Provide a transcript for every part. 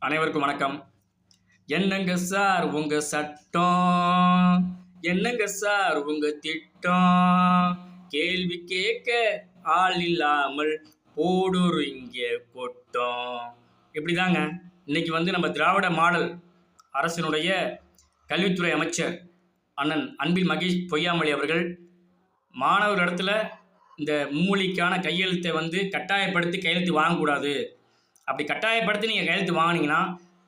அனைவருக்கும் வணக்கம். என்னங்க சார் உங்க சட்டம், என்னங்க சார் உங்க திட்டம், கேள்வி கேட்க ஆள் இல்லாமல் போடுறீங்க கொட்டம். இப்படிதாங்க இன்னைக்கு நம்ம திராவிட மாடல் அரசினுடைய கல்வித்துறை அமைச்சர் அண்ணன் அன்பில் மகேஷ் பொய்யாமொழி அவர்கள் மாணவர் இடத்துல இந்த மும்மொழிக்கான கையெழுத்தை கட்டாயப்படுத்தி கையெழுத்து வாங்கக்கூடாது. அப்படி கட்டாயப்படுத்தி நீங்கள் கையெழுத்து வாங்கினீங்கன்னா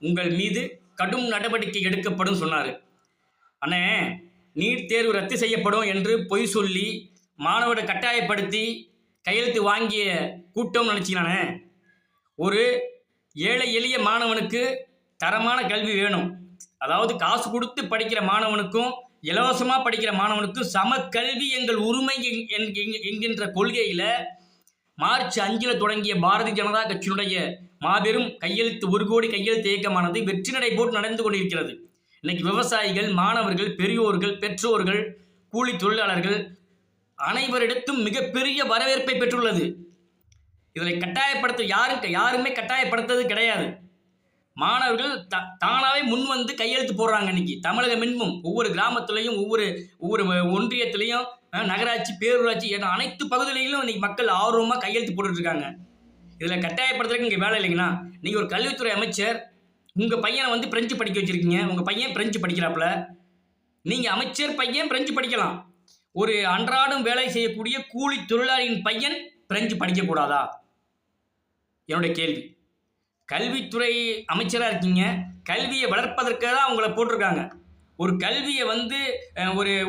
உங்கள் மீது கடும் நடவடிக்கை எடுக்கப்படும் சொன்னார். அண்ணே, நீட் தேர்வு ரத்து செய்யப்படும் என்று பொய் சொல்லி மாணவரை கட்டாயப்படுத்தி கையெழுத்து வாங்கிய கூட்டம் நினச்சிங்கண்ணே. ஒரு ஏழை எளிய மாணவனுக்கு தரமான கல்வி வேணும். அதாவது காசு கொடுத்து படிக்கிற மாணவனுக்கும் இலவசமாக படிக்கிற மாணவனுக்கும் சம கல்வி எங்கள் உரிமை என்கின்ற கொள்கையில் மார்ச் 5 தொடங்கிய பாரதிய ஜனதா கட்சியினுடைய மாபெரும் கையெழுத்து 1 கோடி கையெழுத்து இயக்கமானது வெற்றி நடை போட்டு நடந்து கொண்டிருக்கிறது. இன்னைக்கு விவசாயிகள், மாணவர்கள், பெரியோர்கள், பெற்றோர்கள், கூலி தொழிலாளர்கள் அனைவரிடத்தும் மிகப்பெரிய வரவேற்பை பெற்றுள்ளது. இதில் கட்டாயப்படுத்த யாருமே கட்டாயப்படுத்துறது கிடையாது. மாணவர்கள் தானாகவே முன் வந்து கையெழுத்து போடுறாங்க. இன்னைக்கு தமிழகம் எங்கும் ஒவ்வொரு கிராமத்திலையும் ஒவ்வொரு ஒன்றியத்திலையும் நகராட்சி, பேரூராட்சி என அனைத்து பகுதிகளிலும் இன்னைக்கு மக்கள் ஆர்வமாக கையெழுத்து போட்டுட்டு இருக்காங்க. இதில் கட்டாயப்படுத்துறதுக்கு இங்கே வேலை இல்லைங்கன்னா, நீங்கள் ஒரு கல்வித்துறை அமைச்சர், உங்கள் பையனை பிரெஞ்சு படிக்க வச்சுருக்கீங்க. உங்கள் பையன் பிரெஞ்சு படிக்கிறாப்புல, நீங்கள் அமைச்சர் பையன் பிரெஞ்சு படிக்கலாம். ஒரு அன்றாடம் வேலை செய்யக்கூடிய கூலி தொழிலாளியின் பையன் பிரெஞ்சு படிக்கக்கூடாதா? என்னுடைய கேள்வி. கல்வித்துறை அமைச்சராக இருக்கீங்க, கல்வியை வளர்ப்பதற்கு தான் உங்களை போட்டிருக்காங்க. ஒரு கல்வியை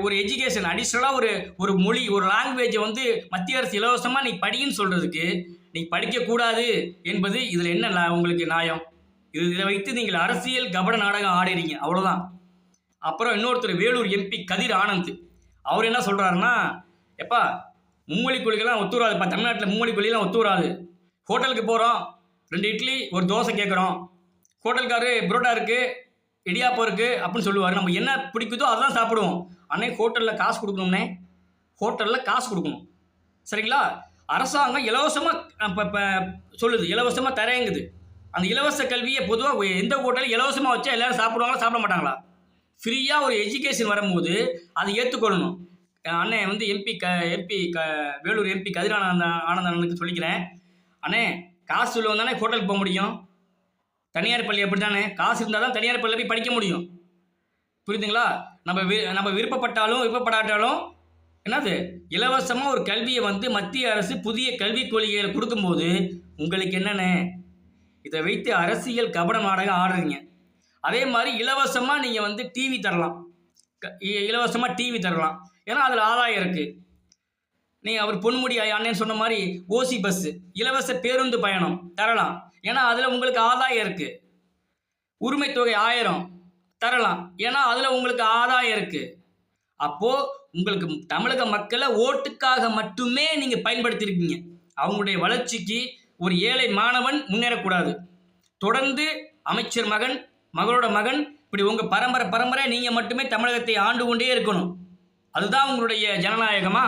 ஒரு எஜுகேஷன் அடிஷ்னலாக ஒரு மொழி, ஒரு லாங்குவேஜை மத்திய அரசு இலவசமாக நீ படின்னு சொல்கிறதுக்கு நீ படிக்கக்கூடாது என்பது இதில் என்ன உங்களுக்கு நியாயம்? இதை வைத்து நீங்கள் அரசியல் கபட நாடகம் ஆடுறீங்க, அவ்வளோதான். அப்புறம் இன்னொருத்தர் வேலூர் எம்பி கதிர் ஆனந்த், அவர் என்ன சொல்கிறாருன்னா, எப்பா மும்மொழி கொள்கைலாம் ஒத்துவராதுப்பா, தமிழ்நாட்டில் மும்மொழி கொள்கைலாம் ஒத்துவராது. ஹோட்டலுக்கு போகிறோம், 2 இட்லி ஒரு தோசை கேட்குறோம், ஹோட்டல்காரு புரோட்டா இருக்குது, இடியாப்பம் இருக்குது அப்படின்னு சொல்லுவார். நம்ம என்ன பிடிக்குதோ அதுதான் சாப்பிடுவோம். அன்னை ஹோட்டலில் காசு கொடுக்கணும்னே, ஹோட்டலில் காசு கொடுக்கணும், சரிங்களா? அரசாங்கம் இலவசமாக இப்போ சொல்லுது, இலவசமாக தரேங்குது. அந்த இலவச கல்வியை பொதுவாக எந்த ஹோட்டலும் இலவசமாக வச்சா எல்லோரும் சாப்பிடுவாங்களா, சாப்பிட மாட்டாங்களா? ஃப்ரீயாக ஒரு எஜுகேஷன் வரும்போது அதை ஏற்றுக்கொள்ளணும். அண்ணன் எம்பி வேலூர் எம்பி கதிர் ஆனந்தனுக்கு சொல்லிக்கிறேன். அண்ணே, காசு உள்ளவன் தானே ஹோட்டலுக்கு போக முடியும். தனியார் பள்ளி அப்படி தானே, காசு இருந்தால் தான் தனியார் பள்ளியில் போய் படிக்க முடியும். புரியுதுங்களா? நம்ம விருப்பப்பட்டாலும் விருப்பப்படாட்டாலும் என்னது இலவசமாக ஒரு கல்வியை மத்திய அரசு புதிய கல்விக் கொள்கைகளை கொடுக்கும்போது உங்களுக்கு என்னென்ன? இதை வைத்து அரசியல் கபட நாடகம் ஆடுறீங்க. அதே மாதிரி இலவசமாக நீங்கள் டிவி தரலாம், இலவசமாக டிவி தரலாம், ஏன்னா அதில் ஆதாயம் இருக்குது. நீங்கள் அவர் பொன்முடி அண்ணன் சொன்ன மாதிரி ஓசி பஸ்ஸு, இலவச பேருந்து பயணம் தரலாம், ஏன்னா அதில் உங்களுக்கு ஆதாயம் இருக்குது. உரிமை தொகை 1000 தரலாம், ஏன்னா அதில் உங்களுக்கு ஆதாயம் இருக்குது. அப்போது உங்களுக்கு தமிழக மக்களை ஓட்டுக்காக மட்டுமே நீங்கள் பயன்படுத்தியிருக்கீங்க. அவங்களுடைய வளர்ச்சிக்கு ஒரு ஏழை மாணவன் முன்னேறக்கூடாது. தொடர்ந்து அமைச்சர் மகன், மகளோட மகன், இப்படி உங்கள் பரம்பரை நீங்கள் மட்டுமே தமிழகத்தை ஆண்டு கொண்டே இருக்கணும். அதுதான் உங்களுடைய ஜனநாயகமா?